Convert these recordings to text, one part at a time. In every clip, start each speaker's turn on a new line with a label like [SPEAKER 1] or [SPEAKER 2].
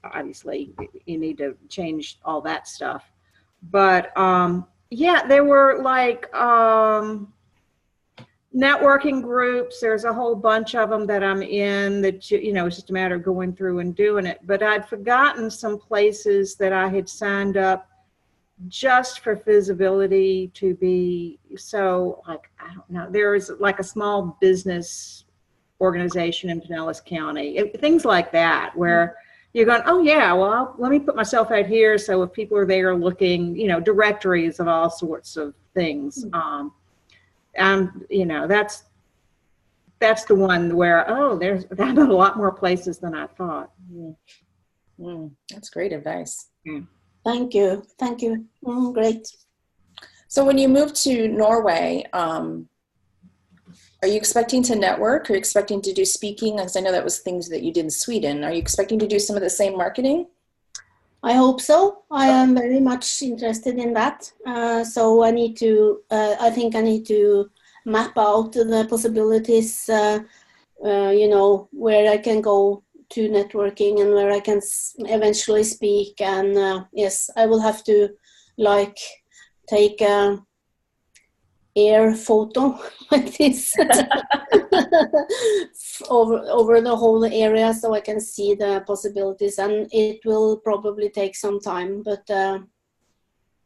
[SPEAKER 1] obviously you need to change all that stuff. But yeah, there were like networking groups. There's a whole bunch of them that I'm in that, it's just a matter of going through and doing it. But I'd forgotten some places that I had signed up just for feasibility to be. So like, I don't know, there is like a small business organization in Pinellas County, things like that, where you're going, oh yeah, well, let me put myself out here. So if people are there looking, directories of all sorts of things. And that's the one where, there's a lot more places than I thought.
[SPEAKER 2] That's great advice.
[SPEAKER 3] Thank you. Great.
[SPEAKER 2] So when you moved to Norway, are you expecting to network? Are you expecting to do speaking? Because I know that was things that you did in Sweden. Are you expecting to do some of the same marketing?
[SPEAKER 3] I hope so. I am very much interested in that. So I need to, I think I need to map out the possibilities, where I can go to networking and where I can eventually speak. And yes, I will have to take a air photo like this over the whole area so I can see the possibilities, and it will probably take some time, but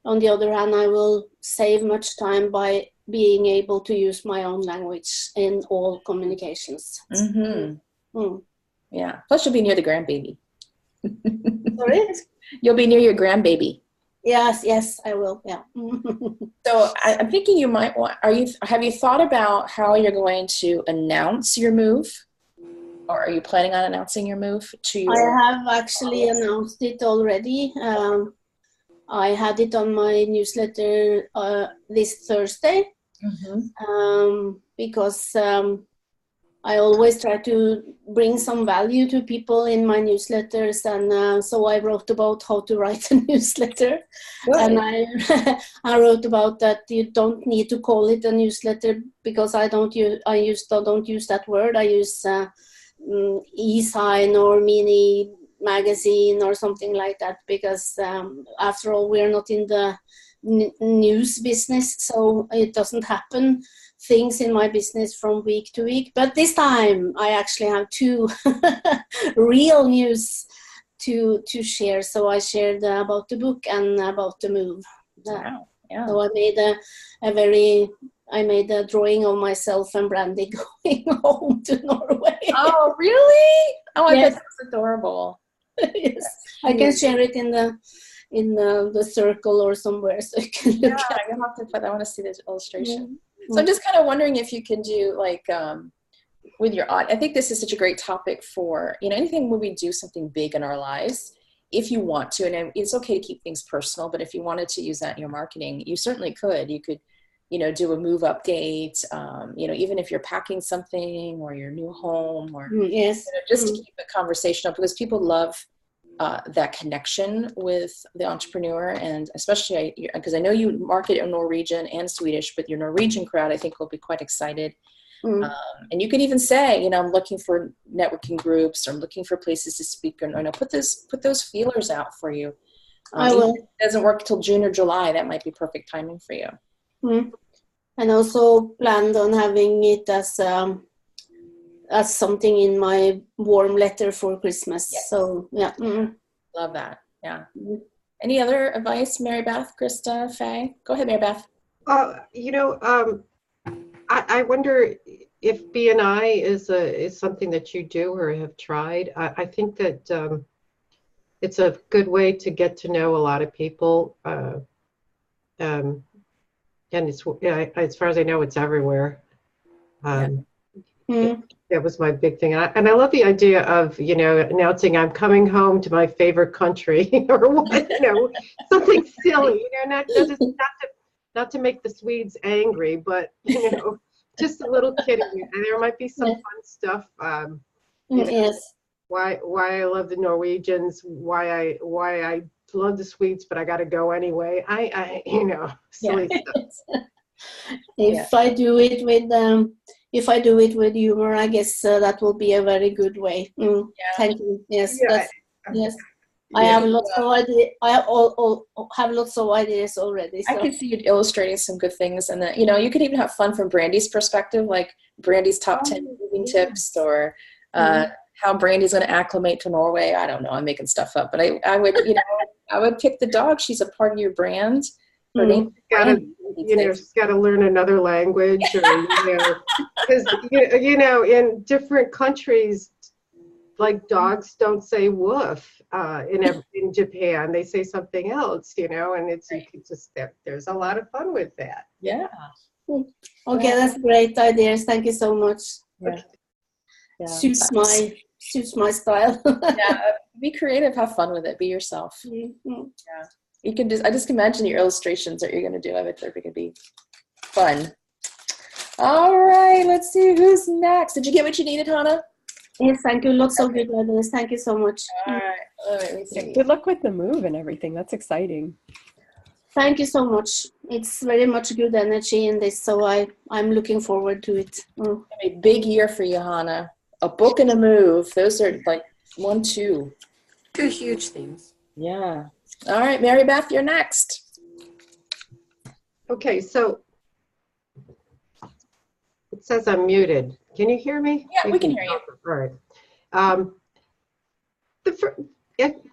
[SPEAKER 3] on the other hand I will save much time by being able to use my own language in all communications.
[SPEAKER 2] Yeah, plus you'll be near the grandbaby.
[SPEAKER 3] Sorry?
[SPEAKER 2] You'll be near your grandbaby.
[SPEAKER 3] Yes, I will. Yeah.
[SPEAKER 2] So I'm thinking you might want. Have you thought about how you're going to announce your move, or are you planning on announcing your move to your?
[SPEAKER 3] I have actually announced it already. I had it on my newsletter this Thursday, because I always try to bring some value to people in my newsletters, and so I wrote about how to write a newsletter. Good. And I wrote about that you don't need to call it a newsletter, because I don't use that word. I use e-sign or mini magazine or something like that, because after all, we're not in the news business, so it doesn't happen things in my business from week to week. But this time I actually have two real news to share. So I shared about the book and about the move.
[SPEAKER 2] Wow. Yeah.
[SPEAKER 3] So I made a drawing of myself and Brandy going home to Norway.
[SPEAKER 2] Oh, really? Oh, I
[SPEAKER 3] Yes.
[SPEAKER 2] bet that's adorable.
[SPEAKER 3] Yes, I can share it in the circle or somewhere, so you can look at it.
[SPEAKER 2] You'll have to put. I want to see this illustration.
[SPEAKER 3] Mm-hmm.
[SPEAKER 2] So I'm just kind of wondering if you can do like with your audience. I think this is such a great topic for anything where we do something big in our lives. If you want to, and it's okay to keep things personal, but if you wanted to use that in your marketing, you certainly could. You could, do a move update. Even if you're packing something or your new home, or
[SPEAKER 3] yes,
[SPEAKER 2] just to keep the conversation up, because people love that connection with the entrepreneur, and especially because I know you market in Norwegian and Swedish, but your Norwegian crowd I think will be quite excited. And you could even say, I'm looking for networking groups, or I'm looking for places to speak, or put those feelers out for you.
[SPEAKER 3] I will.
[SPEAKER 2] If it doesn't work till June or July, that might be perfect timing for you.
[SPEAKER 3] And also planned on having it as something in my warm letter for Christmas. Yes. So yeah.
[SPEAKER 2] Love that. Yeah. Any other advice, Mary Beth, Krista, Faye? Go ahead, Mary Beth.
[SPEAKER 4] I wonder if BNI is something that you do or have tried. I think that it's a good way to get to know a lot of people. And it's, as far as I know, it's everywhere. That was my big thing, and I love the idea of announcing I'm coming home to my favorite country, or what, something silly, not to make the Swedes angry, but just a little kidding. And there might be some fun stuff.
[SPEAKER 3] Yes.
[SPEAKER 4] Why I love the Norwegians, why I love the Swedes, but I got to go anyway. Silly stuff.
[SPEAKER 3] If I do it with humor, I guess that will be a very good way. Thank you. Yes.
[SPEAKER 4] Yeah.
[SPEAKER 3] Yes. I have lots of ideas. I have lots of ideas already.
[SPEAKER 2] I
[SPEAKER 3] So.
[SPEAKER 2] can see you illustrating some good things, and that, you know, you could even have fun from Brandy's perspective, like Brandy's top 10 moving tips, or how Brandy's going to acclimate to Norway. I don't know. I'm making stuff up, but I would, you know, I would pick the dog. She's a part of your brand. Her name's Brandy.
[SPEAKER 4] She's got to learn another language, or because in different countries, like dogs don't say woof. In Japan, they say something else, and it's you can just there's a lot of fun with that.
[SPEAKER 2] Yeah.
[SPEAKER 3] Okay, that's great ideas. Thank you so much.
[SPEAKER 2] Yeah.
[SPEAKER 3] Suits my style.
[SPEAKER 2] Yeah. Be creative. Have fun with it. Be yourself.
[SPEAKER 3] Mhm.
[SPEAKER 2] Yeah. You can I just imagine your illustrations that you're going to do. I bet they're going to be fun. All right. Let's see who's next. Did you get what you needed, Hannah?
[SPEAKER 3] Yes, thank you. Lots of good ideas. Thank you so much.
[SPEAKER 2] All right. Let me see.
[SPEAKER 5] Good luck with the move and everything. That's exciting.
[SPEAKER 3] Thank you so much. It's very much good energy in this, so I'm looking forward to it.
[SPEAKER 2] A big year for you, Hannah. A book and a move. Those are like 1, 2.
[SPEAKER 6] Two huge things.
[SPEAKER 2] Yeah. All right, Mary Beth, you're next.
[SPEAKER 4] Okay, so it says I'm muted. Can you hear me?
[SPEAKER 2] Yeah, we can hear you.
[SPEAKER 4] All right.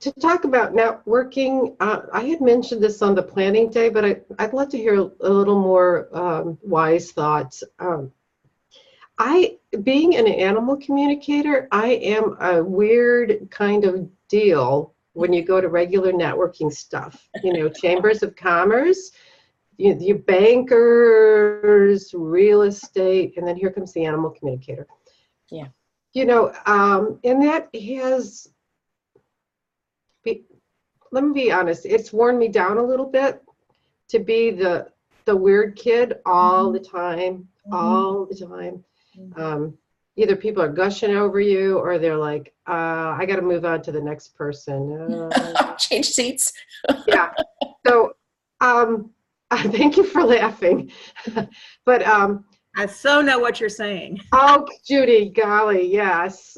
[SPEAKER 4] To talk about networking, I had mentioned this on the planning day, but I'd love to hear a little more wise thoughts. Being an animal communicator, I am a weird kind of deal when you go to regular networking stuff, chambers of commerce, you bankers, real estate, and then here comes the animal communicator.
[SPEAKER 2] Yeah.
[SPEAKER 4] And that has, let me be honest, it's worn me down a little bit to be the weird kid all the time, all the time. Either people are gushing over you or they're like, I got to move on to the next person.
[SPEAKER 2] Change seats.
[SPEAKER 4] Yeah. So thank you for laughing. But
[SPEAKER 1] I so know what you're saying.
[SPEAKER 4] oh, Judy, golly, yes.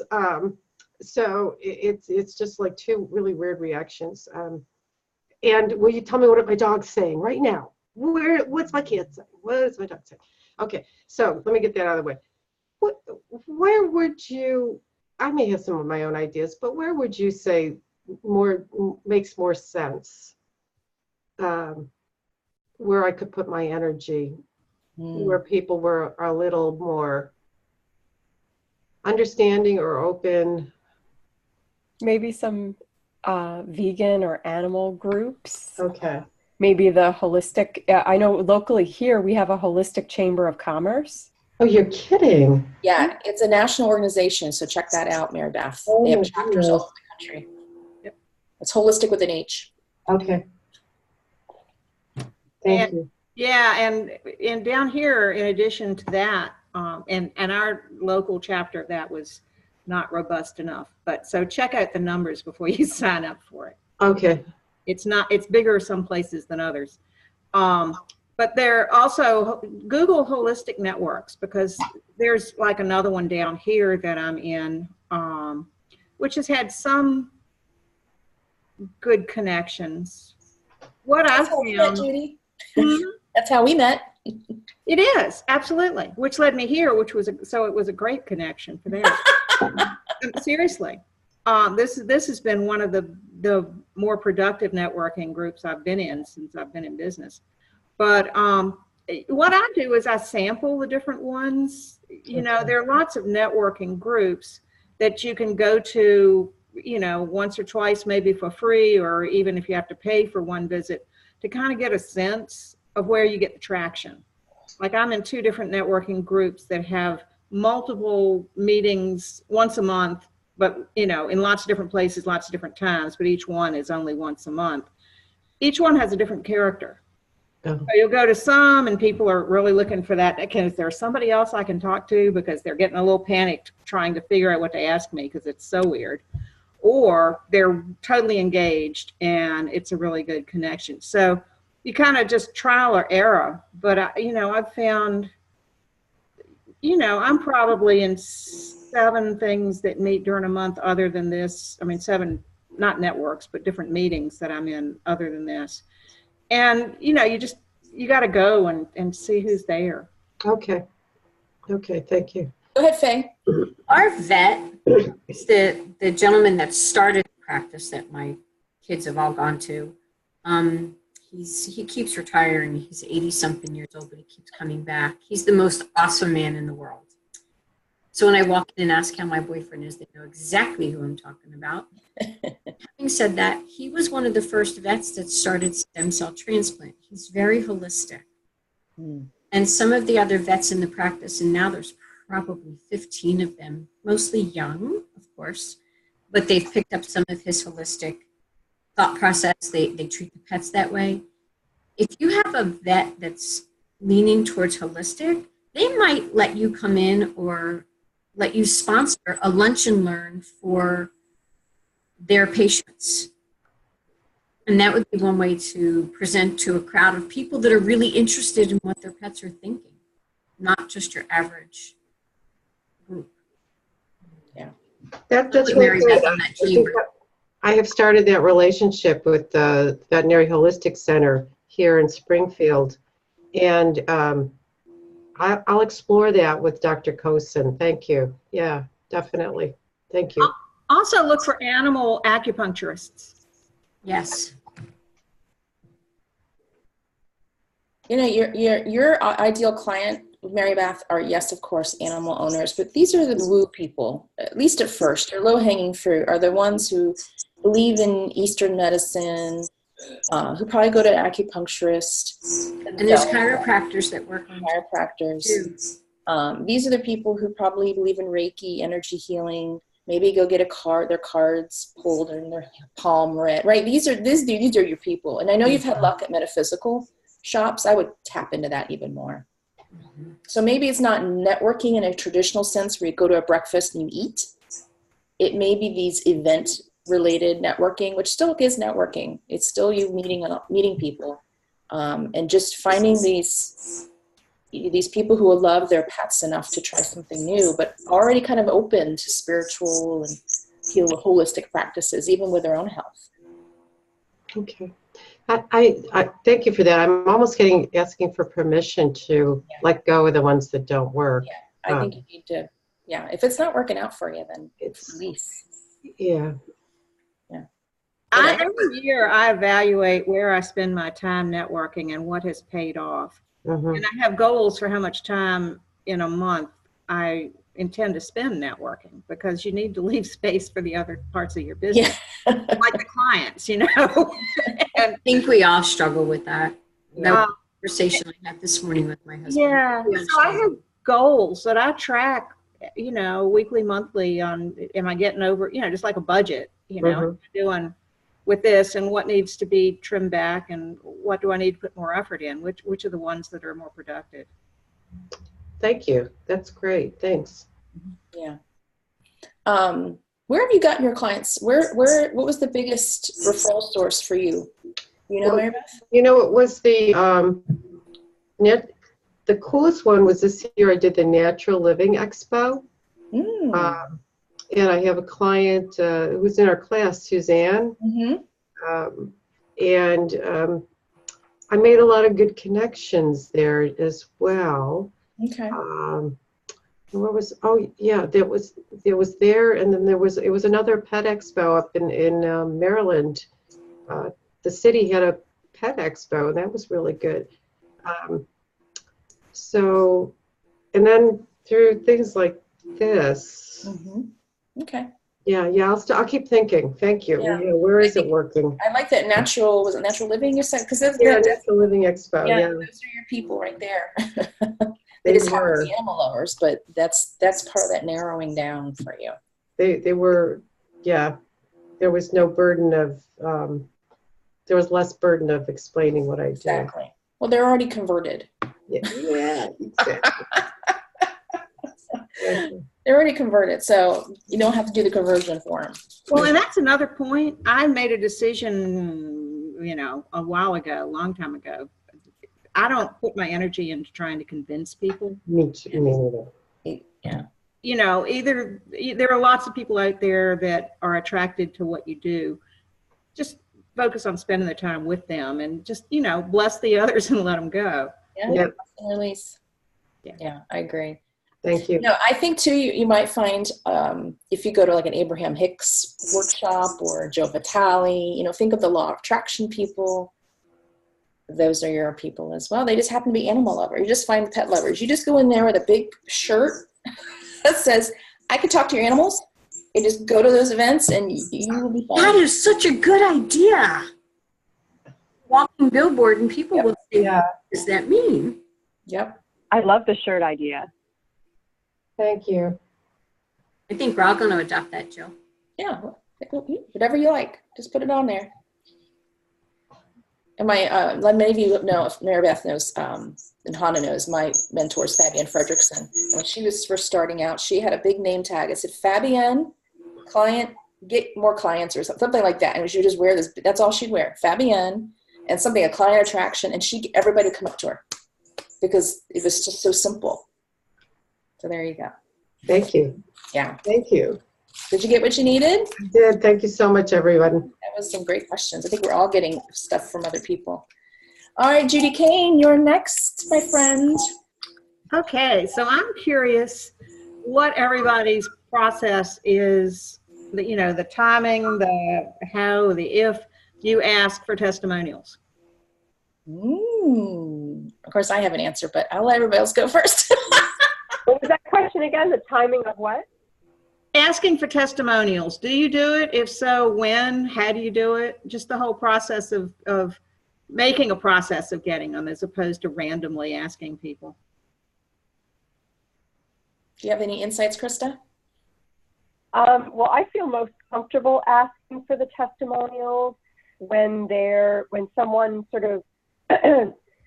[SPEAKER 4] So it's just like two really weird reactions. And will you tell me what my dog's saying right now? What's my kid saying? What's my dog saying? Okay, so let me get that out of the way. Where would you, I may have some of my own ideas, but where would you say makes more sense? Where I could put my energy, where people were a little more understanding or open.
[SPEAKER 5] Maybe some vegan or animal groups.
[SPEAKER 4] Okay.
[SPEAKER 5] Maybe the holistic, I know locally here we have a holistic chamber of commerce.
[SPEAKER 4] Oh, you're kidding.
[SPEAKER 2] Yeah, it's a national organization, so check that out, Mary Beth.
[SPEAKER 4] Oh,
[SPEAKER 2] they have
[SPEAKER 4] my
[SPEAKER 2] chapters all
[SPEAKER 4] goodness.
[SPEAKER 2] over the country. Yep. It's holistic with an H.
[SPEAKER 4] Okay. Thank you.
[SPEAKER 1] Yeah, and down here, in addition to that, and our local chapter of that was not robust enough. But so check out the numbers before you sign up for it.
[SPEAKER 4] Okay.
[SPEAKER 1] It's bigger some places than others. But there also Google Holistic Networks, because there's like another one down here that I'm in, which has had some good connections. What I
[SPEAKER 2] That's how we met,
[SPEAKER 1] found,
[SPEAKER 2] Judy.
[SPEAKER 1] Mhm.
[SPEAKER 2] That's how we met.
[SPEAKER 1] It is, absolutely, which led me here, which was so it was a great connection for that. Seriously, this has been one of the more productive networking groups I've been in since I've been in business. But what I do is I sample the different ones. There are lots of networking groups that you can go to, once or twice, maybe for free, or even if you have to pay for one visit, to kind of get a sense of where you get the traction. Like I'm in 2 different networking groups that have multiple meetings once a month, but in lots of different places, lots of different times, but each one is only once a month. Each one has a different character.
[SPEAKER 4] Oh.
[SPEAKER 1] So you'll go to some and people are really looking for that. Is there somebody else I can talk to, because they're getting a little panicked trying to figure out what to ask me because it's so weird. Or they're totally engaged and it's a really good connection. So you kind of just trial or error. But, I've found, I'm probably in 7 things that meet during a month other than this. 7 not networks, but different meetings that I'm in other than this. And, you know, you got to go and see who's there.
[SPEAKER 4] Okay. Okay, thank you.
[SPEAKER 2] Go ahead, Faye.
[SPEAKER 6] Our vet is the gentleman that started the practice that my kids have all gone to. He keeps retiring. He's 80 something years old, but he keeps coming back. He's the most awesome man in the world. So when I walk in and ask how my boyfriend is, they know exactly who I'm talking about. Having said that, he was one of the first vets that started stem cell transplant. He's very holistic. And some of the other vets in the practice, and now there's probably 15 of them, mostly young, of course, but they've picked up some of his holistic thought process. They treat the pets that way. If you have a vet that's leaning towards holistic, they might let you come in or let you sponsor a lunch and learn for their patients. And that would be one way to present to a crowd of people that are really interested in what their pets are thinking, not just your average group.
[SPEAKER 4] That's
[SPEAKER 6] Put
[SPEAKER 4] really
[SPEAKER 6] Mary
[SPEAKER 4] great.
[SPEAKER 6] Beth in that chamber.
[SPEAKER 4] I have started that relationship with the Veterinary Holistic Center here in Springfield. And I'll explore that with Dr. Kosin. Thank you. Yeah, definitely. Thank you.
[SPEAKER 1] Also look for animal acupuncturists.
[SPEAKER 6] Yes.
[SPEAKER 2] You know, your ideal client, Mary Beth, are, yes, of course, animal owners, but these are the woo people, at least at first. Your low-hanging fruit are the ones who believe in Eastern medicine, who probably go to an acupuncturist.
[SPEAKER 6] And there's chiropractors that work on
[SPEAKER 2] chiropractors.
[SPEAKER 6] too.
[SPEAKER 2] These are the people who probably believe in Reiki, energy healing. Maybe go get their cards pulled and their palm read. Right? These are your people. And I know you've had luck at metaphysical shops. I would tap into that even more. So maybe it's not networking in a traditional sense where you go to a breakfast and you eat. It may be these event-related networking, which still is networking. It's still you meeting people, and just finding these people who will love their pets enough to try something new, but already kind of open to spiritual and holistic practices, even with their own health.
[SPEAKER 4] Okay. I thank you for that. I'm almost asking for permission to let go of the ones that don't work.
[SPEAKER 2] Yeah, I think you need to. Yeah, if it's not working out for you, then it's release.
[SPEAKER 4] Yeah.
[SPEAKER 1] Every year I evaluate where I spend my time networking and what has paid off.
[SPEAKER 4] Mhm.
[SPEAKER 1] And I have goals for how much time in a month I intend to spend networking, because you need to leave space for the other parts of your business, like the clients, you know.
[SPEAKER 6] I think we all struggle with that. That
[SPEAKER 1] Uh,
[SPEAKER 6] conversation I had this morning with my husband.
[SPEAKER 1] Yeah,
[SPEAKER 6] We all
[SPEAKER 1] so I
[SPEAKER 6] struggle.
[SPEAKER 1] have goals that I track, you know, weekly, monthly on, am I getting over, you know, just like a budget, you know, what am I doing with this and what needs to be trimmed back and what do I need to put more effort in, which are the ones that are more productive.
[SPEAKER 4] Thank you. That's great. Thanks.
[SPEAKER 2] Yeah. Where have you gotten your clients? What was the biggest referral source for you? You know, Mary Beth?
[SPEAKER 4] You know, it was the coolest one was this year I did the Natural Living Expo. And I have a client who's in our class, Suzanne. And I made a lot of good connections there as well.
[SPEAKER 2] Okay.
[SPEAKER 4] Where was, oh yeah, there was there, and then it was another pet expo up in Maryland. The city had a pet expo, and that was really good. So, and then through things like this.
[SPEAKER 2] Okay.
[SPEAKER 4] Yeah, I'll keep thinking. Thank you.
[SPEAKER 2] Yeah.
[SPEAKER 4] Where is it working?
[SPEAKER 2] I like that was it Natural Living you said? Because
[SPEAKER 4] Natural Living Expo.
[SPEAKER 2] yeah,
[SPEAKER 4] Yeah,
[SPEAKER 2] those are your people right there.
[SPEAKER 4] they
[SPEAKER 2] They just happen to
[SPEAKER 4] were.
[SPEAKER 2] be animal lovers, but that's part of that narrowing down for you.
[SPEAKER 4] They were. Yeah, there was no burden of. There was less burden of explaining what I do.
[SPEAKER 2] Exactly. Well, they're already converted.
[SPEAKER 4] Yeah, exactly.
[SPEAKER 2] They're already converted, so you don't have to do the conversion for them.
[SPEAKER 1] Well, and that's another point. I made a decision, you know, a while ago, a long time ago. I don't put my energy into trying to convince people.
[SPEAKER 4] Me too. Me neither.
[SPEAKER 2] Yeah.
[SPEAKER 1] you know, there are lots of people out there that are attracted to what you do. Just focus on spending the time with them and just, you know, bless the others and let them go.
[SPEAKER 2] Yeah.
[SPEAKER 4] Yep.
[SPEAKER 2] Release.
[SPEAKER 1] Yeah.
[SPEAKER 2] Yeah, I agree.
[SPEAKER 4] Thank you.
[SPEAKER 2] No, I think too, you might find if you go to like an Abraham Hicks workshop or Joe Vitale, you know, think of the law of attraction people. Those are your people as well. They just happen to be animal lovers. You just find pet lovers. You just go in there with a big shirt that says, I can talk to your animals. You just go to those events and you will be fine.
[SPEAKER 6] That is such a good idea. Walking billboard and people will say,
[SPEAKER 5] Yeah.
[SPEAKER 6] what does that mean?
[SPEAKER 2] Yep.
[SPEAKER 5] I love the shirt idea.
[SPEAKER 4] Thank you.
[SPEAKER 6] I think we're all going to adopt that, Joe.
[SPEAKER 2] Yeah. Whatever you like. Just put it on there. And my, like many of you know, if Mary Beth knows, and Hannah knows, my mentor is Fabienne Fredrickson. When she was first starting out, she had a big name tag. It said, Fabienne, client, get more clients or something like that. And she would just wear this, that's all she'd wear. Fabienne and something, a client attraction. And everybody would come up to her because it was just so simple. So there you go.
[SPEAKER 4] Thank you.
[SPEAKER 2] Yeah.
[SPEAKER 4] Thank you.
[SPEAKER 2] Did you get what you needed?
[SPEAKER 4] I did. Thank you so much, everyone.
[SPEAKER 2] That was some great questions. I think we're all getting stuff from other people. All right, Judy Kane, you're next, my friend.
[SPEAKER 1] Okay, so I'm curious what everybody's process is, you know, the timing, the how, the if you ask for testimonials.
[SPEAKER 2] Of course, I have an answer, but I'll let everybody else go first.
[SPEAKER 5] What was that question again? The timing of what?
[SPEAKER 1] Asking for testimonials. Do you do it? If so, when? How do you do it? Just the whole process of making a process of getting them as opposed to randomly asking people.
[SPEAKER 2] Do you have any insights, Krista?
[SPEAKER 5] Well, I feel most comfortable asking for the testimonials when someone sort of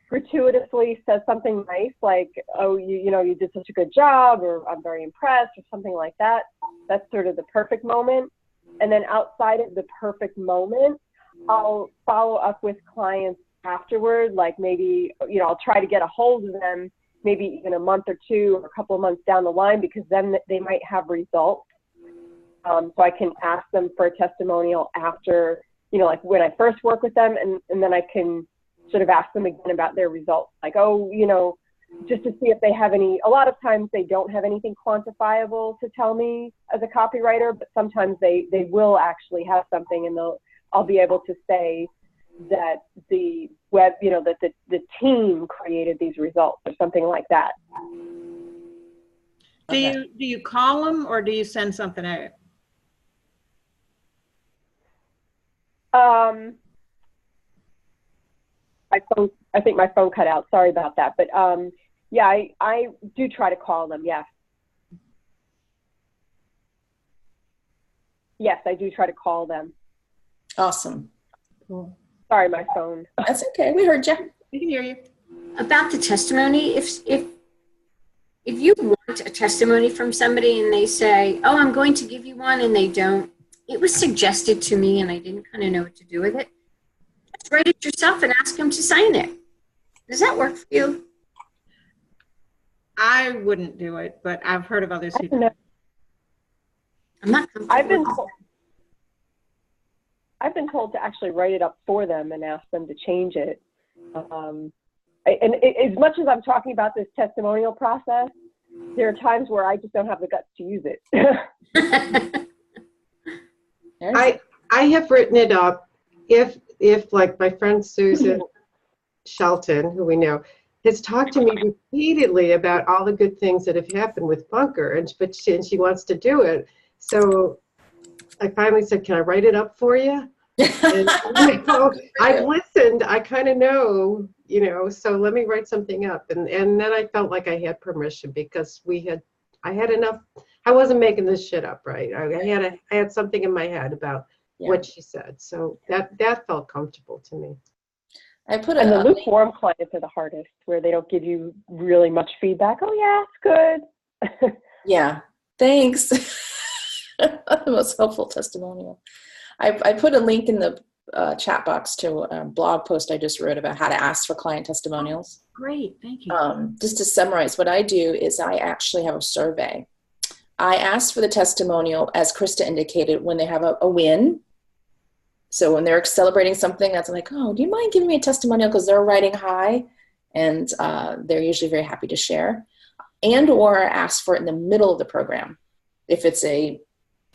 [SPEAKER 5] gratuitously says something nice, like, oh, you know, you did such a good job, or I'm very impressed, or something like that. That's sort of the perfect moment. And then outside of the perfect moment, I'll follow up with clients afterward, like maybe, you know, I'll try to get a hold of them maybe even a month or two or a couple of months down the line, because then they might have results. So I can ask them for a testimonial after, you know, like when I first work with them, and then I can sort of ask them again about their results. Like, oh, you know, just to see if they have any, a lot of times they don't have anything quantifiable to tell me as a copywriter, but sometimes they will actually have something, and I'll be able to say that the web, you know, that the team created these results or something like that.
[SPEAKER 1] Do you call them or do you send something out?
[SPEAKER 5] I think my phone cut out. Sorry about that. But yeah, I do try to call them. Yes. Yes, I do try to call them.
[SPEAKER 2] Awesome.
[SPEAKER 1] Cool.
[SPEAKER 5] Sorry, my phone.
[SPEAKER 2] That's okay. We heard you.
[SPEAKER 1] We can hear you.
[SPEAKER 6] About the testimony, if you want a testimony from somebody and they say, oh, I'm going to give you one, and they don't, it was suggested to me and I didn't kind of know what to do with it, just write it yourself and ask them to sign it. Does that work for you?
[SPEAKER 1] I wouldn't do it, but I've heard of others who do.
[SPEAKER 6] I'm not comfortable.
[SPEAKER 5] I've been told to actually write it up for them and ask them to change it. As much as I'm talking about this testimonial process, there are times where I just don't have the guts to use it.
[SPEAKER 4] I have written it up if like my friend Susan Shelton, who we know, has talked to me repeatedly about all the good things that have happened with Bunker, but she wants to do it. So I finally said, can I write it up for you? And, you know, I've listened. I kind of know, you know, so let me write something up. And then I felt like I had permission, because I had enough. I wasn't making this shit up, right? I had something in my head about what she said. So that felt comfortable to me.
[SPEAKER 2] I put
[SPEAKER 5] and the lukewarm clients are the hardest, where they don't give you really much feedback. Oh yeah, it's good.
[SPEAKER 2] Yeah, thanks. The most helpful testimonial. I put a link in the chat box to a blog post I just wrote about how to ask for client testimonials.
[SPEAKER 1] Great, thank you.
[SPEAKER 2] Just to summarize, what I do is I actually have a survey I ask for the testimonial, as Krista indicated, when they have a win. So when they're celebrating something, that's like, oh, do you mind giving me a testimonial? Because they're riding high, and they're usually very happy to share. And or ask for it in the middle of the program, if it's a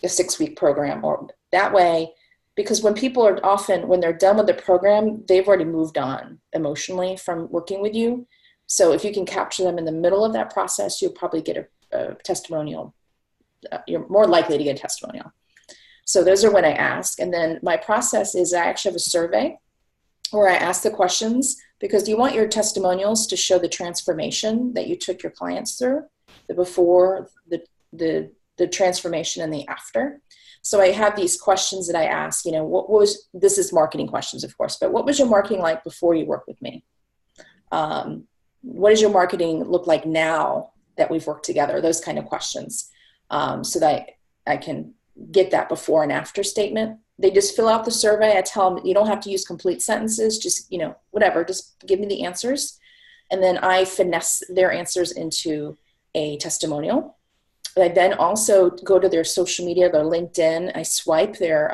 [SPEAKER 2] 6-week program, or that way, because when people are often, when they're done with the program, they've already moved on emotionally from working with you. So if you can capture them in the middle of that process, you'll probably get a testimonial. You're more likely to get a testimonial. So those are when I ask. And then my process is I actually have a survey where I ask the questions, because you want your testimonials to show the transformation that you took your clients through, the before, the transformation, and the after. So I have these questions that I ask, you know, this is marketing questions, of course, but what was your marketing like before you worked with me? What does your marketing look like now that we've worked together? Those kind of questions, so that I can get that before and after statement. They just fill out the survey. I tell them, you don't have to use complete sentences, just, you know, whatever, just give me the answers. And then I finesse their answers into a testimonial. I then also go to their social media, their LinkedIn. I swipe their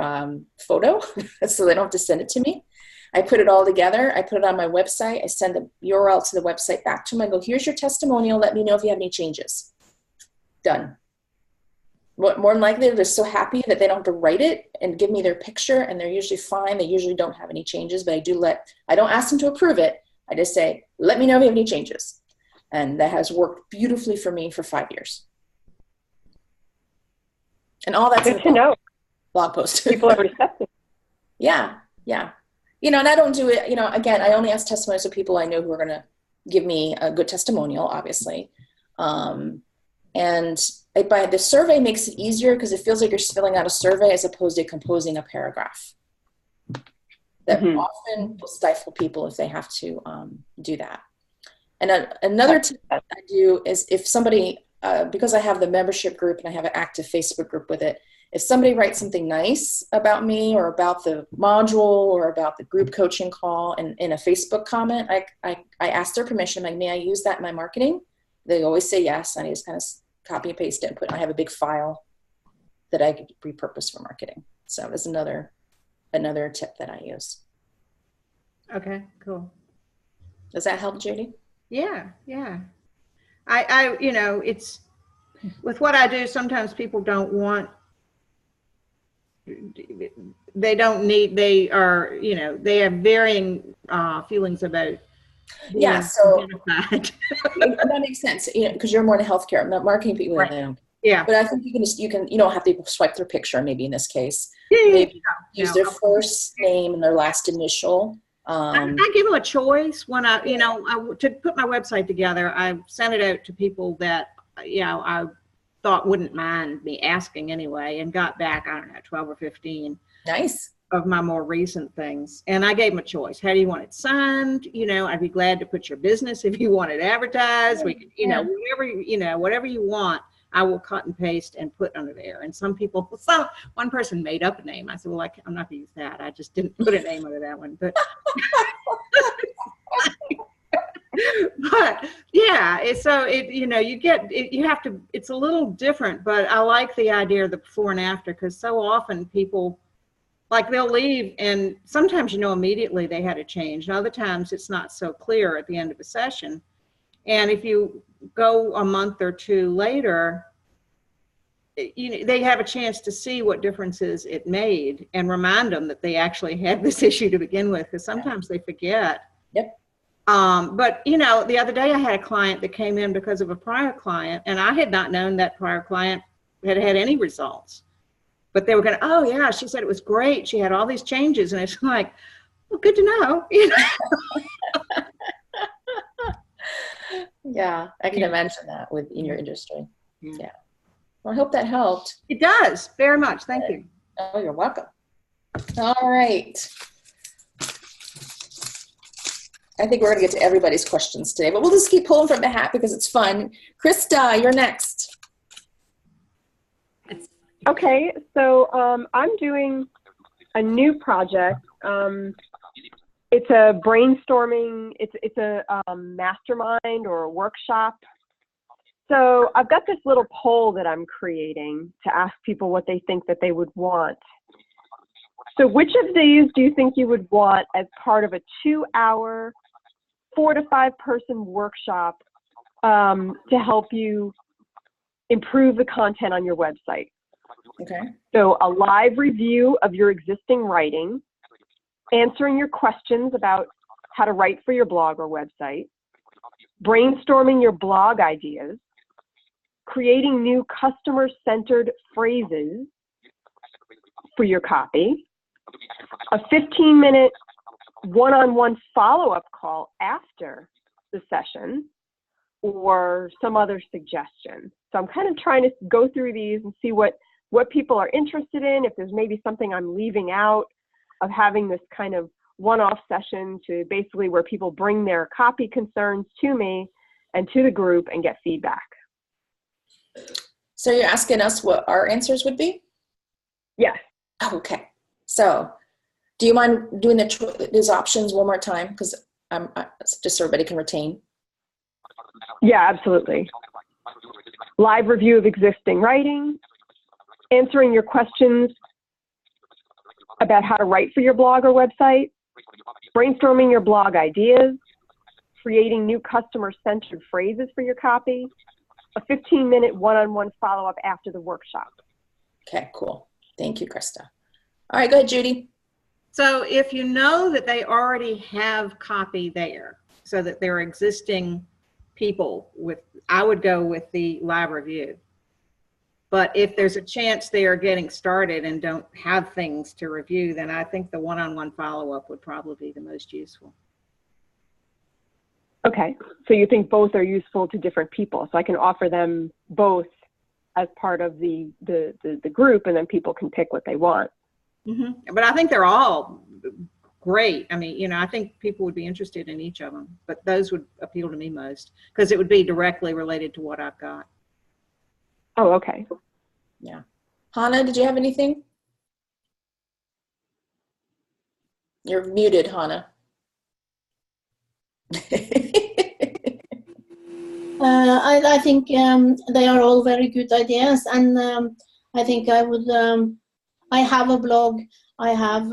[SPEAKER 2] photo so they don't have to send it to me. I put it all together. I put it on my website. I send the URL to the website back to them. I go, here's your testimonial. Let me know if you have any changes. Done. More than likely, they're so happy that they don't have to write it and give me their picture, and they're usually fine. They usually don't have any changes, but I don't ask them to approve it. I just say, let me know if you have any changes. And that has worked beautifully for me for 5 years. And all that's
[SPEAKER 5] good to know.
[SPEAKER 2] Blog post.
[SPEAKER 5] People are receptive.
[SPEAKER 2] Yeah. You know, and I don't do it, you know, again, I only ask testimonials of people I know who are going to give me a good testimonial, obviously. And by the survey makes it easier because it feels like you're filling out a survey as opposed to composing a paragraph. That often will stifle people if they have to do that. And another tip I do is if somebody, because I have the membership group and I have an active Facebook group with it, if somebody writes something nice about me or about the module or about the group coaching call in a Facebook comment, I ask their permission, like, may I use that in my marketing? They always say yes, and I just kind of copy and paste it and I have a big file that I could repurpose for marketing. So that's another tip that I use.
[SPEAKER 1] Okay, cool.
[SPEAKER 2] Does that help, Judy?
[SPEAKER 1] Yeah. I you know, it's with what I do, sometimes people don't want, they are, you know, they have varying feelings about being
[SPEAKER 2] so
[SPEAKER 1] identified.
[SPEAKER 2] that makes sense, you know, because you're more in healthcare. I'm not marketing people.
[SPEAKER 1] Right. Yeah.
[SPEAKER 2] But I think you don't have to swipe their picture, maybe in this case.
[SPEAKER 1] Yeah,
[SPEAKER 2] maybe use their first name and their last initial.
[SPEAKER 1] I give them a choice when to put my website together. I sent it out to people that, you know, I thought wouldn't mind me asking anyway, and got back, I don't know, 12 or 15.
[SPEAKER 2] Nice.
[SPEAKER 1] Of my more recent things. And I gave them a choice. How do you want it signed? You know, I'd be glad to put your business if you want it advertised. We could, you know, whatever you want, I will cut and paste and put under there. And one person made up a name. I said, well, I'm not gonna use that. I just didn't put a name under that one. But but yeah, it's a little different, but I like the idea of the before and after, because so often people, like, they'll leave and sometimes you know immediately they had a change, and other times it's not so clear at the end of a session. And if you go a month or two later, they have a chance to see what differences it made and remind them that they actually had this issue to begin with, because sometimes they forget.
[SPEAKER 2] Yep.
[SPEAKER 1] But, you know, the other day I had a client that came in because of a prior client, and I had not known that prior client had any results. But they were going, oh yeah, she said it was great. She had all these changes. And it's like, well, good to know. You know?
[SPEAKER 2] Yeah, I can imagine that in your industry. Yeah. Well, I hope that helped.
[SPEAKER 1] It does, very much. Thank you.
[SPEAKER 2] Oh, you're welcome. All right. I think we're going to get to everybody's questions today, but we'll just keep pulling from the hat because it's fun. Krista, you're next.
[SPEAKER 5] Okay, so I'm doing a new project. It's a brainstorming, it's a mastermind or a workshop So I've got this little poll that I'm creating to ask people what they think that they would want. So which of these do you think you would want as part of a 2-hour, 4 to 5 person workshop to help you improve the content on your website?
[SPEAKER 2] Okay.
[SPEAKER 5] So a live review of your existing writing, answering your questions about how to write for your blog or website, brainstorming your blog ideas, creating new customer-centered phrases for your copy, a 15-minute one-on-one follow-up call after the session, or some other suggestion. So I'm kind of trying to go through these and see what people are interested in, if there's maybe something I'm leaving out of having this kind of one-off session to basically where people bring their copy concerns to me and to the group and get feedback.
[SPEAKER 2] So you're asking us what our answers would be?
[SPEAKER 5] Yes.
[SPEAKER 2] Okay. So do you mind doing these options one more time? Because just so everybody can retain.
[SPEAKER 5] Yeah, absolutely. Live review of existing writing, answering your questions about how to write for your blog or website, brainstorming your blog ideas, creating new customer-centered phrases for your copy, a 15-minute one-on-one follow-up after the workshop.
[SPEAKER 2] Okay, cool. Thank you, Krista. All right, go ahead, Judy.
[SPEAKER 1] So if you know that they already have copy there, so that they're existing people I would go with the live review. But if there's a chance they are getting started and don't have things to review, then I think the one-on-one follow-up would probably be the most useful.
[SPEAKER 5] Okay, so you think both are useful to different people. So I can offer them both as part of the group, and then people can pick what they want.
[SPEAKER 1] Mm-hmm. But I think they're all great. I mean, I think people would be interested in each of them, but those would appeal to me most because it would be directly related to what I've got.
[SPEAKER 5] Oh, okay.
[SPEAKER 2] Yeah. Hannah, did you have anything? You're muted, Hannah.
[SPEAKER 3] I think they are all very good ideas, and I think I would. I have a blog. I have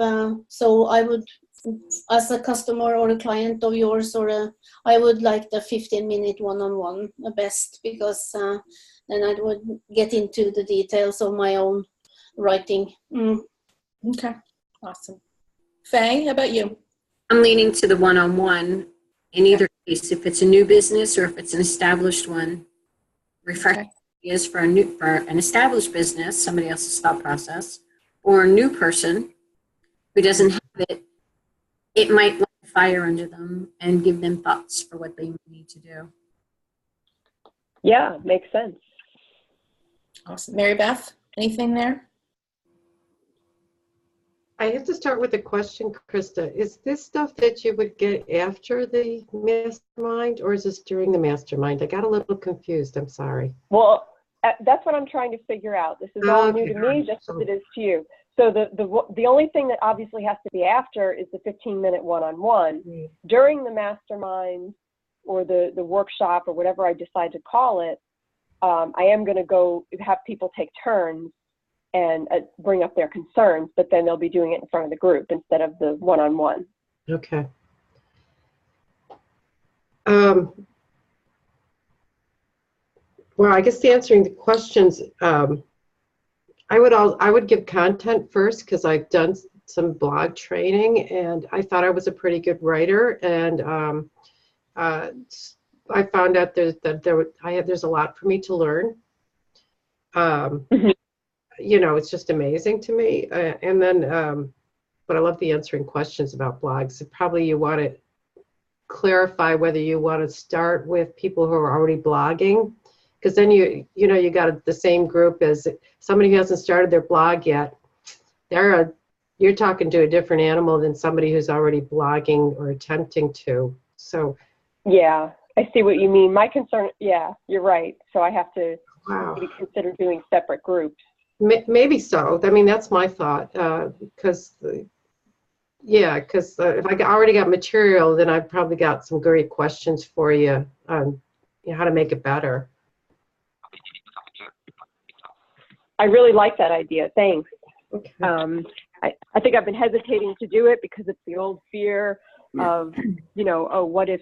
[SPEAKER 3] so I would, as a customer or a client of yours, I would like the 15-minute one-on-one the best, because then I would get into the details of my own writing.
[SPEAKER 2] Okay, awesome. Faye, how about you?
[SPEAKER 6] I'm leaning to the one-on-one in either case, if it's a new business or if it's an established one. Refreshing ideas for an established business, somebody else's thought process, or a new person who doesn't have it, it might light a fire under them and give them thoughts for what they need to do.
[SPEAKER 5] Yeah, makes sense.
[SPEAKER 2] Awesome. Mary Beth, anything there?
[SPEAKER 4] I have to start with a question, Krista. Is this stuff that you would get after the mastermind, or is this during the mastermind? I got a little confused. I'm sorry.
[SPEAKER 5] Well, that's what I'm trying to figure out. This is all new to me, just as it is to you. So the only thing that obviously has to be after is the 15-minute one-on-one. During the mastermind or the workshop or whatever I decide to call it, I am going to go have people take turns and bring up their concerns, but then they'll be doing it in front of the group instead of the one-on-one.
[SPEAKER 4] Okay. Well, I guess answering the questions, I would give content first, because I've done some blog training and I thought I was a pretty good writer, and I found out there's a lot for me to learn. It's just amazing to me. And then, but I love the answering questions about blogs. So probably you want to clarify whether you want to start with people who are already blogging, because then you got the same group as somebody who hasn't started their blog yet. You're talking to a different animal than somebody who's already blogging or attempting to. So
[SPEAKER 5] yeah, I see what you mean. My concern, yeah, you're right. So I have to maybe consider doing separate groups.
[SPEAKER 4] Maybe so. I mean, that's my thought. Because if I already got material, then I've probably got some great questions for you on how to make it better.
[SPEAKER 5] I really like that idea. Thanks.
[SPEAKER 4] Okay.
[SPEAKER 5] I think I've been hesitating to do it because it's the old fear of, oh, what if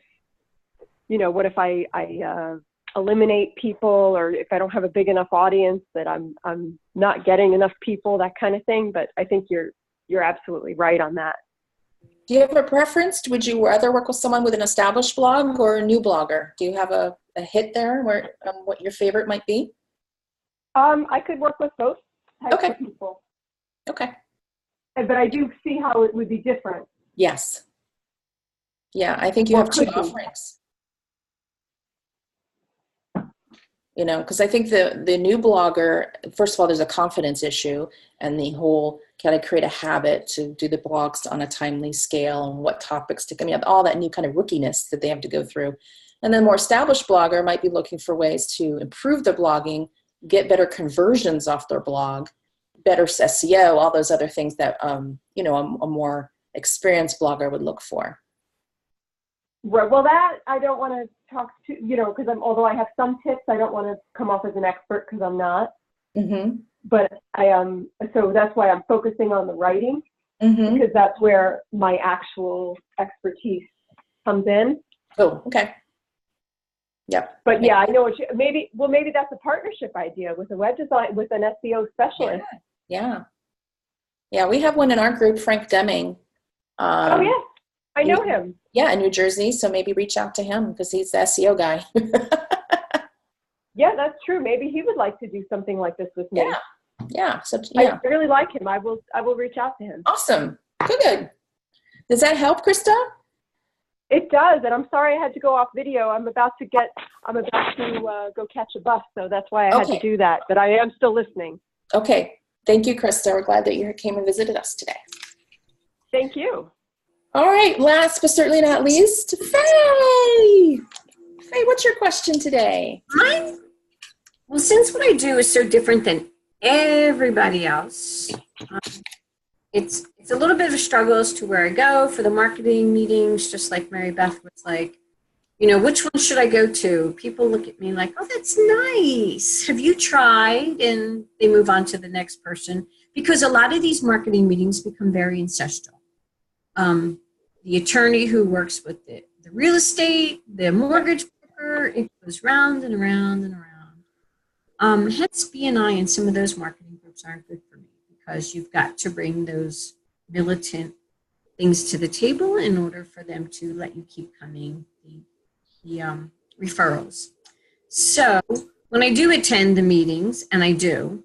[SPEAKER 5] I eliminate people, or if I don't have a big enough audience that I'm not getting enough people, that kind of thing. But I think you're absolutely right on that.
[SPEAKER 2] Do you have a preference? Would you rather work with someone with an established blog or a new blogger? Do you have a hit there where what your favorite might be?
[SPEAKER 5] I could work with both types of people.
[SPEAKER 2] Okay.
[SPEAKER 5] But I do see how it would be different.
[SPEAKER 2] Yes. Yeah, I think you have two offerings. Because I think the new blogger, first of all, there's a confidence issue, and the whole, can I create a habit to do the blogs on a timely scale, and what topics to, all that new kind of rookiness that they have to go through. And then more established blogger might be looking for ways to improve their blogging, get better conversions off their blog, better SEO, all those other things that, a more experienced blogger would look for.
[SPEAKER 5] Right. Well, that I don't want to talk to, because although I have some tips, I don't want to come off as an expert because I'm not.
[SPEAKER 2] Mm-hmm.
[SPEAKER 5] But so that's why I'm focusing on the writing,
[SPEAKER 2] Mm-hmm.
[SPEAKER 5] because that's where my actual expertise comes in.
[SPEAKER 2] Oh, okay. Yep.
[SPEAKER 5] But yeah, I know maybe that's a partnership idea with a web design, with an SEO specialist.
[SPEAKER 2] Yeah. Yeah, we have one in our group, Frank Deming.
[SPEAKER 5] Oh, yeah. I know him.
[SPEAKER 2] Yeah, in New Jersey. So maybe reach out to him because he's the SEO guy.
[SPEAKER 5] Yeah, that's true. Maybe he would like to do something like this with me.
[SPEAKER 2] Yeah. So yeah.
[SPEAKER 5] I really like him. I will reach out to him.
[SPEAKER 2] Awesome. Good. Does that help, Krista?
[SPEAKER 5] It does, and I'm sorry I had to go off video. I'm about to go catch a bus, so that's why I had to do that. But I am still listening.
[SPEAKER 2] Okay. Thank you, Krista. We're glad that you came and visited us today.
[SPEAKER 5] Thank you.
[SPEAKER 2] All right. Last but certainly not least, Faye. Faye, what's your question today?
[SPEAKER 6] Mine? Well, since what I do is so different than everybody else, it's a little bit of a struggle as to where I go for the marketing meetings, just like Mary Beth was like, which one should I go to? People look at me like, oh, that's nice. Have you tried? And they move on to the next person because a lot of these marketing meetings become very ancestral. The attorney who works with the real estate, the mortgage broker, it goes round and around and around. Hence BNI and some of those marketing groups aren't good for me because you've got to bring those militant things to the table in order for them to let you keep coming, the referrals. So when I do attend the meetings, and I do,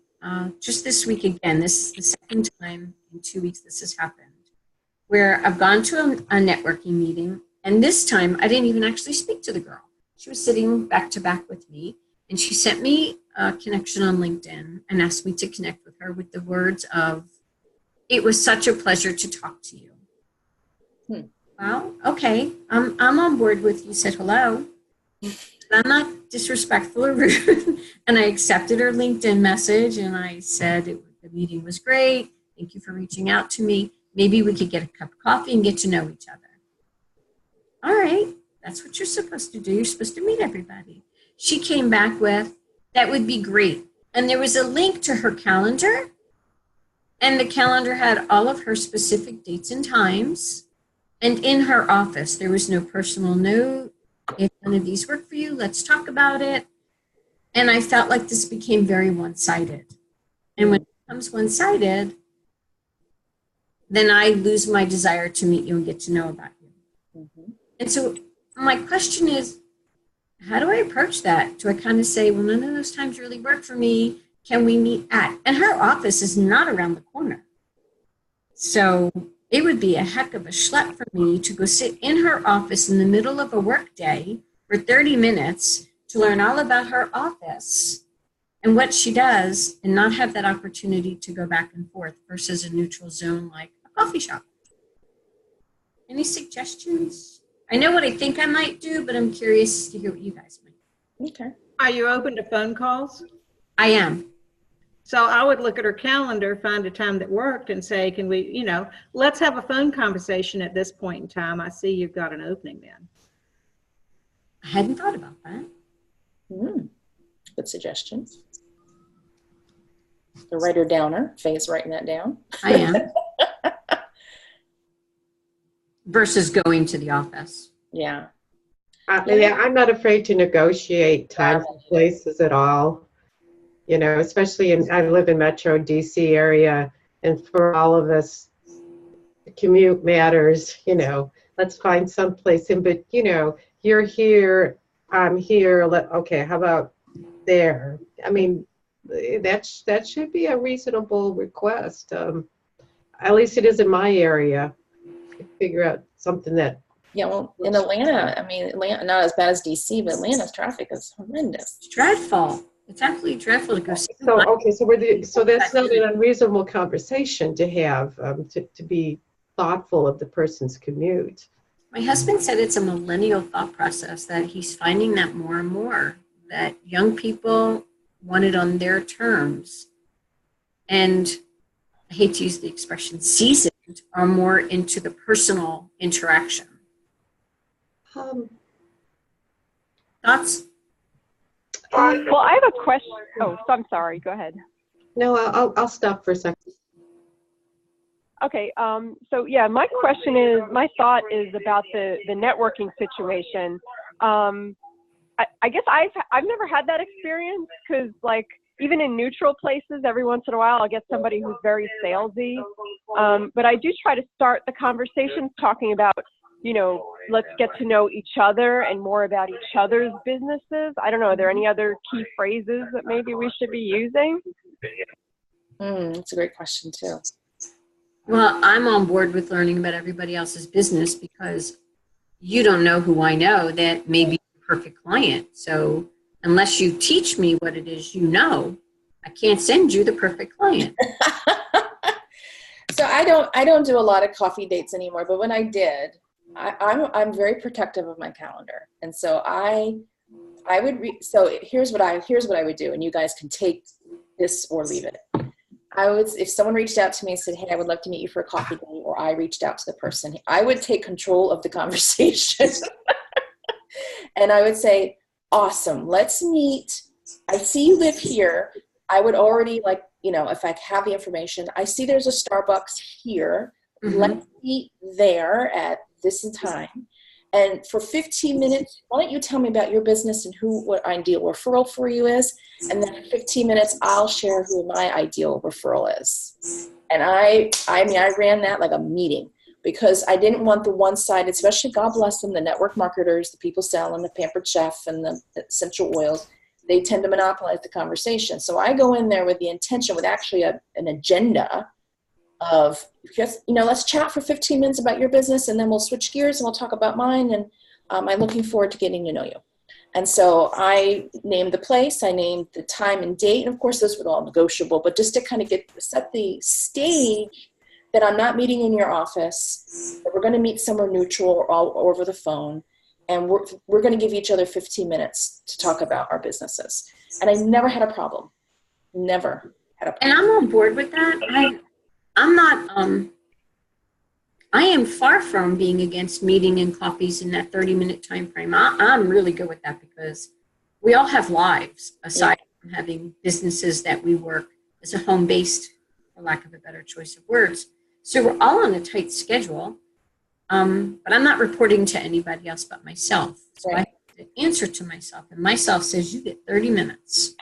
[SPEAKER 6] just this week again, this is the second time in 2 weeks this has happened, where I've gone to a networking meeting, and this time I didn't even actually speak to the girl. She was sitting back to back with me, and she sent me a connection on LinkedIn and asked me to connect with her with the words of, "It was such a pleasure to talk to you." Well, okay, I'm on board with you. Said hello. I'm not disrespectful or rude. And I accepted her LinkedIn message, and I said the meeting was great. Thank you for reaching out to me. Maybe we could get a cup of coffee and get to know each other. All right, that's what you're supposed to do. You're supposed to meet everybody. She came back with, that would be great. And there was a link to her calendar, and the calendar had all of her specific dates and times. And in her office, there was no personal note. If none of these work for you, let's talk about it. And I felt like this became very one-sided. And when it becomes one-sided, then I lose my desire to meet you and get to know about you. Mm-hmm. And so my question is, how do I approach that? Do I kind of say, well, none of those times really work for me. Can we meet at? And her office is not around the corner. So it would be a heck of a schlep for me to go sit in her office in the middle of a work day for 30 minutes to learn all about her office and what she does and not have that opportunity to go back and forth versus a neutral zone like a coffee shop. Any suggestions? I know what I think I might do, but I'm curious to hear what you guys might.
[SPEAKER 2] Okay.
[SPEAKER 1] Are you open to phone calls?
[SPEAKER 6] I am.
[SPEAKER 1] So I would look at her calendar, find a time that worked, and say, can we, let's have a phone conversation at this point in time. I see you've got an opening then.
[SPEAKER 6] I hadn't thought about that.
[SPEAKER 2] Good suggestions. The writer downer. Faye's writing that down.
[SPEAKER 6] I am. Versus going to the office.
[SPEAKER 2] Yeah.
[SPEAKER 4] Yeah, I'm not afraid to negotiate times and places at all. You know, especially I live in Metro DC area, and for all of us, the commute matters. You know, let's find some place in, but you know, you're here, I'm here. Okay, how about there? I mean, that should be a reasonable request. At least it is in my area. Figure out something that.
[SPEAKER 2] Yeah, well, in Atlanta, I mean, Atlanta, not as bad as DC, but Atlanta's traffic is horrendous.
[SPEAKER 6] It's dreadful. It's absolutely dreadful to go see.
[SPEAKER 4] So okay, so that's not an unreasonable conversation to have, to be thoughtful of the person's commute.
[SPEAKER 6] My husband said it's a millennial thought process, that he's finding that more and more, that young people want it on their terms. And I hate to use the expression seasoned, are more into the personal interaction. Thoughts?
[SPEAKER 5] Well, I have a question. Oh, so I'm sorry. Go ahead.
[SPEAKER 4] No, I'll stop for a second.
[SPEAKER 5] Okay. So yeah, my thought is about the networking situation. I guess I've never had that experience, because like even in neutral places, every once in a while I'll get somebody who's very salesy. But I do try to start the conversations talking about, you know, let's get to know each other and more about each other's businesses. I don't know, are there any other key phrases that maybe we should be using?
[SPEAKER 2] That's a great question too.
[SPEAKER 6] Well, I'm on board with learning about everybody else's business, because you don't know who I know that may be the perfect client. So unless you teach me what it is you know, I can't send you the perfect client.
[SPEAKER 2] So I don't do a lot of coffee dates anymore, but when I did, I'm very protective of my calendar. And so I would so here's what I would do, and you guys can take this or leave it. If someone reached out to me and said, hey, I would love to meet you for a coffee date, or I reached out to the person, I would take control of the conversation. And I would say, awesome, let's meet. I see you live here. I would already, like, you know, if I have the information, I see there's a Starbucks here. Mm-hmm. Let's meet there at this time. And for 15 minutes, why don't you tell me about your business and what ideal referral for you is? And then for 15 minutes, I'll share who my ideal referral is. And I ran that like a meeting, because I didn't want the one-sided, especially, God bless them, the network marketers, the people selling the Pampered Chef and the essential oils. They tend to monopolize the conversation. So I go in there with the intention, with actually an agenda of just, you know, let's chat for 15 minutes about your business, and then we'll switch gears and we'll talk about mine. And I'm looking forward to getting to know you. And so I named the place, I named the time and date. And of course, those were all negotiable, but just to kind of set the stage that I'm not meeting in your office, that we're going to meet somewhere neutral or all over the phone. And we're going to give each other 15 minutes to talk about our businesses. And I never had a problem. Never had a problem.
[SPEAKER 6] And I'm on board with that. I'm not, I am far from being against meeting and coffees in that 30-minute time frame. I'm really good with that, because we all have lives aside from having businesses that we work as a home-based, for lack of a better choice of words. So we're all on a tight schedule, but I'm not reporting to anybody else but myself. So I have to answer to myself, and myself says you get 30 minutes.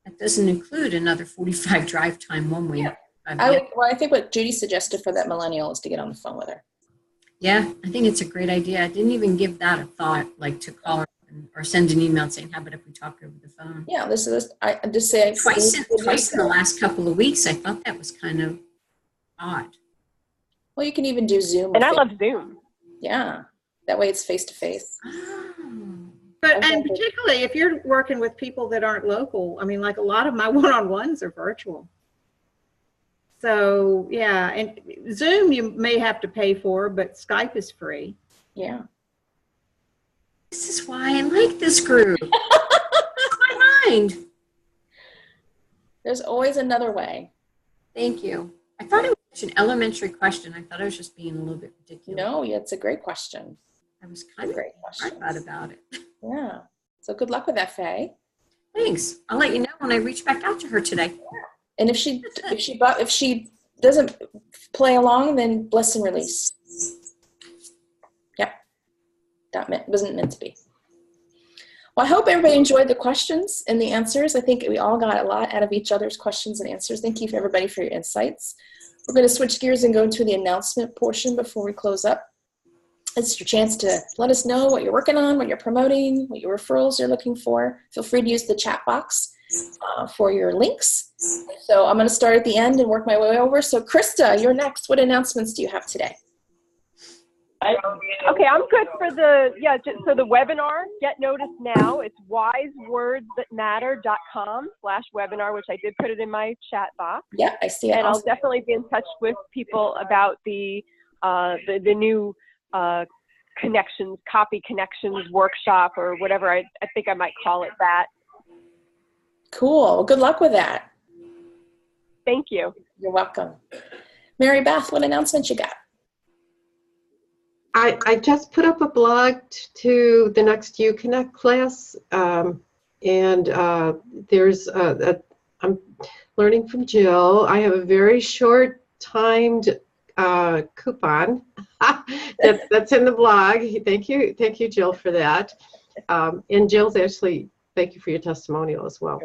[SPEAKER 6] That doesn't include another 45 drive time one way.
[SPEAKER 2] Yeah. I think what Judy suggested for that millennial is to get on the phone with her.
[SPEAKER 6] Yeah, I think it's a great idea. I didn't even give that a thought, like to call her or send an email saying, how about if we talk over the phone?
[SPEAKER 2] Yeah, I just say
[SPEAKER 6] twice in the last couple of weeks. I thought that was kind of odd.
[SPEAKER 2] Well, you can even do Zoom.
[SPEAKER 5] And I love Zoom.
[SPEAKER 2] Yeah, that way it's face to face.
[SPEAKER 1] But, and particularly if you're working with people that aren't local, I mean, like a lot of my one-on-ones are virtual. So, yeah, and Zoom you may have to pay for, but Skype is free.
[SPEAKER 2] Yeah.
[SPEAKER 6] This is why I like this group. My mind.
[SPEAKER 2] There's always another way.
[SPEAKER 6] Thank you. I thought it was an elementary question. I thought I was just being a little bit ridiculous.
[SPEAKER 2] No, yeah, it's a great question.
[SPEAKER 6] I was kind of
[SPEAKER 2] great question.
[SPEAKER 6] about it.
[SPEAKER 2] Yeah. So good luck with that, Faye.
[SPEAKER 6] Thanks. I'll let you know when I reach back out to her today.
[SPEAKER 2] And if she doesn't play along, then bless and release. Yep. Wasn't meant to be. Well, I hope everybody enjoyed the questions and the answers. I think we all got a lot out of each other's questions and answers. Thank you for everybody for your insights. We're going to switch gears and go to the announcement portion before we close up. It's your chance to let us know what you're working on, what you're promoting, what your referrals you're looking for. Feel free to use the chat box for your links. So I'm going to start at the end and work my way over. So Krista, you're next. What announcements do you have today?
[SPEAKER 5] Okay, I'm good for so the webinar, Get Noticed Now. It's wisewordsthatmatter.com/webinar, which I did put it in my chat box.
[SPEAKER 2] Yeah, I see it.
[SPEAKER 5] And
[SPEAKER 2] awesome.
[SPEAKER 5] I'll definitely be in touch with people about the new copy connections workshop, or whatever I think I might call it that.
[SPEAKER 2] Cool. Well, good luck with that.
[SPEAKER 5] Thank you.
[SPEAKER 2] You're welcome. Mary Beth, what announcements you got?
[SPEAKER 4] I just put up a blog to the next UConnect class, and there's I'm learning from Jill. I have a very short timed coupon that's in the blog. Thank you, Jill, for that. And Jill's actually, thank you for your testimonial as well.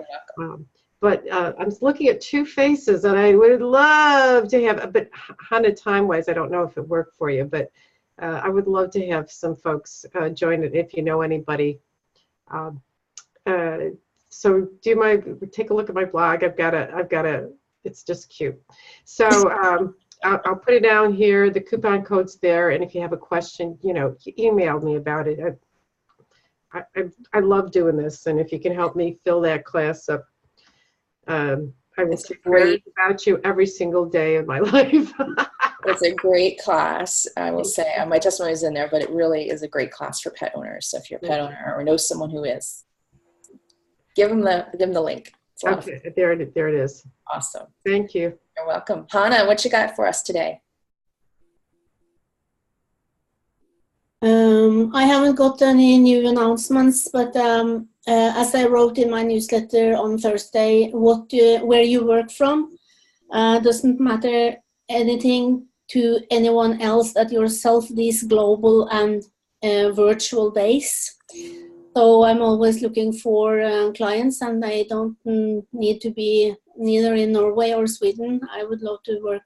[SPEAKER 4] But I'm looking at two faces, and I would love to have, but Hannah, time-wise, I don't know if it worked for you, but I would love to have some folks join it if you know anybody. So do you mind, take a look at my blog. I've got a, it's just cute. So I'll put it down here. The coupon code's there, and if you have a question, email me about it. I love doing this, and if you can help me fill that class up, I will take prayers about you every single day of my life.
[SPEAKER 2] It's a great class. I will say my testimony is in there, but it really is a great class for pet owners. So if you're a pet owner or know someone who is, give them the link.
[SPEAKER 4] Okay, there it is.
[SPEAKER 2] Awesome.
[SPEAKER 4] Thank you.
[SPEAKER 2] You're welcome. Hannah, what you got for us today?
[SPEAKER 3] I haven't got any new announcements, but as I wrote in my newsletter on Thursday, where you work from doesn't matter anything to anyone else at yourself, these global and virtual days. So I'm always looking for clients, and I don't need to be neither in Norway or Sweden. I would love to work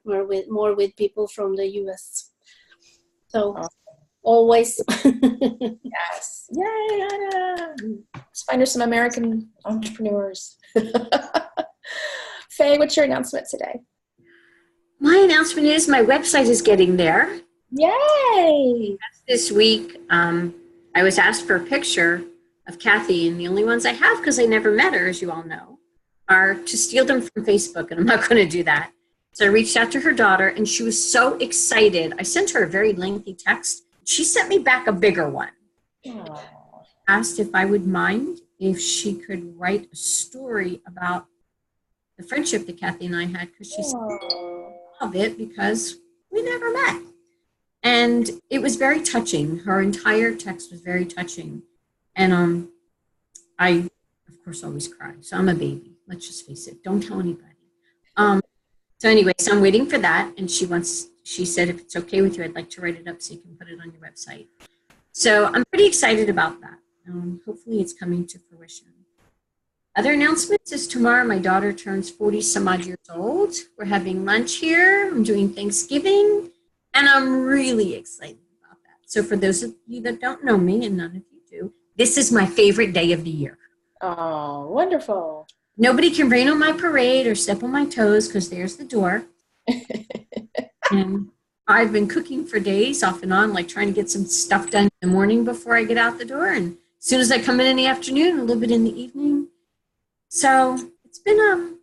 [SPEAKER 3] more with people from the US. So always.
[SPEAKER 2] Yes. Yay, Hannah. Let's find her some American entrepreneurs. Faye, what's your announcement today?
[SPEAKER 6] My announcement is my website is getting there.
[SPEAKER 2] Yay!
[SPEAKER 6] This week, I was asked for a picture of Kathy, and the only ones I have, because I never met her, as you all know, are to steal them from Facebook, and I'm not going to do that. So I reached out to her daughter, and she was so excited. I sent her a very lengthy text. She sent me back a bigger one.
[SPEAKER 2] Aww.
[SPEAKER 6] Asked if I would mind if she could write a story about the friendship that Kathy and I had, because she loved it because we never met. And it was very touching. Her entire text was very touching. And I, of course, always cry. So I'm a baby. Let's just face it. Don't tell anybody. So anyway, so I'm waiting for that. And she said, if it's okay with you, I'd like to write it up so you can put it on your website. So I'm pretty excited about that. Hopefully it's coming to fruition. Other announcements is tomorrow my daughter turns 40 some odd years old. We're having lunch here. I'm doing Thanksgiving, and I'm really excited about that. So for those of you that don't know me, and none of you do, this is my favorite day of the year.
[SPEAKER 2] Oh, wonderful.
[SPEAKER 6] Nobody can rain on my parade or step on my toes, because there's the door. And I've been cooking for days off and on, like trying to get some stuff done in the morning before I get out the door. And as soon as I come in the afternoon, a little bit in the evening. So it's been a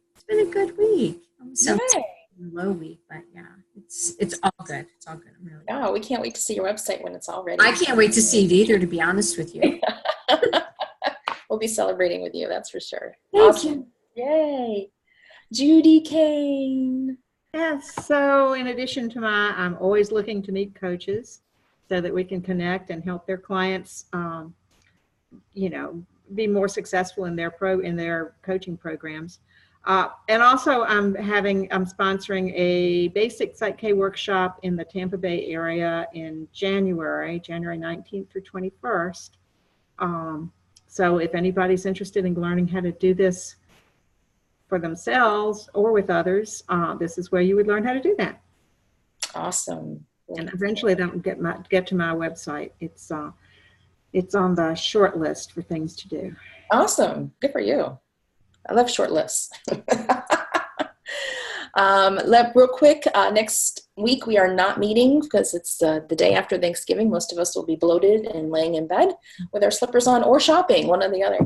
[SPEAKER 6] good week. So it's a low week, but yeah, it's all good. It's all good. I'm really
[SPEAKER 2] Oh, we can't wait to see your website when it's all ready.
[SPEAKER 6] I can't wait to see it either, to be honest with you.
[SPEAKER 2] We'll be celebrating with you, that's for sure.
[SPEAKER 6] Thank you.
[SPEAKER 2] Yay. Judy Kane.
[SPEAKER 1] Yes, so in addition to I'm always looking to meet coaches so that we can connect and help their clients, be more successful in their coaching programs. And also I'm sponsoring a basic Psych K workshop in the Tampa Bay area in January 19th through 21st. So if anybody's interested in learning how to do this for themselves or with others, this is where you would learn how to do that.
[SPEAKER 2] Awesome.
[SPEAKER 1] And eventually that will get to my website. It's on the short list for things to do.
[SPEAKER 2] Awesome. Good for you. I love short lists. Real quick, next week we are not meeting because it's the day after Thanksgiving. Most of us will be bloated and laying in bed with our slippers on or shopping, one or the other.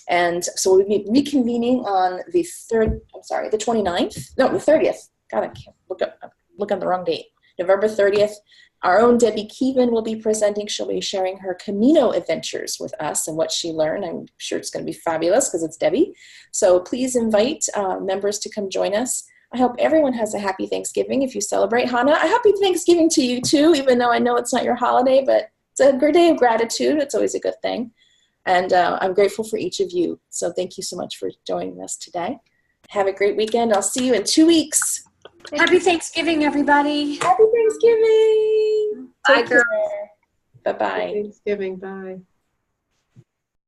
[SPEAKER 2] And so we'll be reconvening on the 29th. No, the 30th. God, I can't look on the wrong date. November 30th. Our own Debbie Keevan will be presenting. She'll be sharing her Camino adventures with us and what she learned. I'm sure it's going to be fabulous because it's Debbie. So please invite members to come join us. I hope everyone has a happy Thanksgiving if you celebrate. Hannah, a happy Thanksgiving to you too, even though I know it's not your holiday, but it's a great day of gratitude. It's always a good thing. And I'm grateful for each of you. So thank you so much for joining us today. Have a great weekend. I'll see you in 2 weeks.
[SPEAKER 6] Happy Thanksgiving, everybody.
[SPEAKER 2] Happy Thanksgiving.
[SPEAKER 6] Bye,
[SPEAKER 2] Take care.
[SPEAKER 6] girls.
[SPEAKER 2] Bye-bye.
[SPEAKER 4] Thanksgiving. Bye.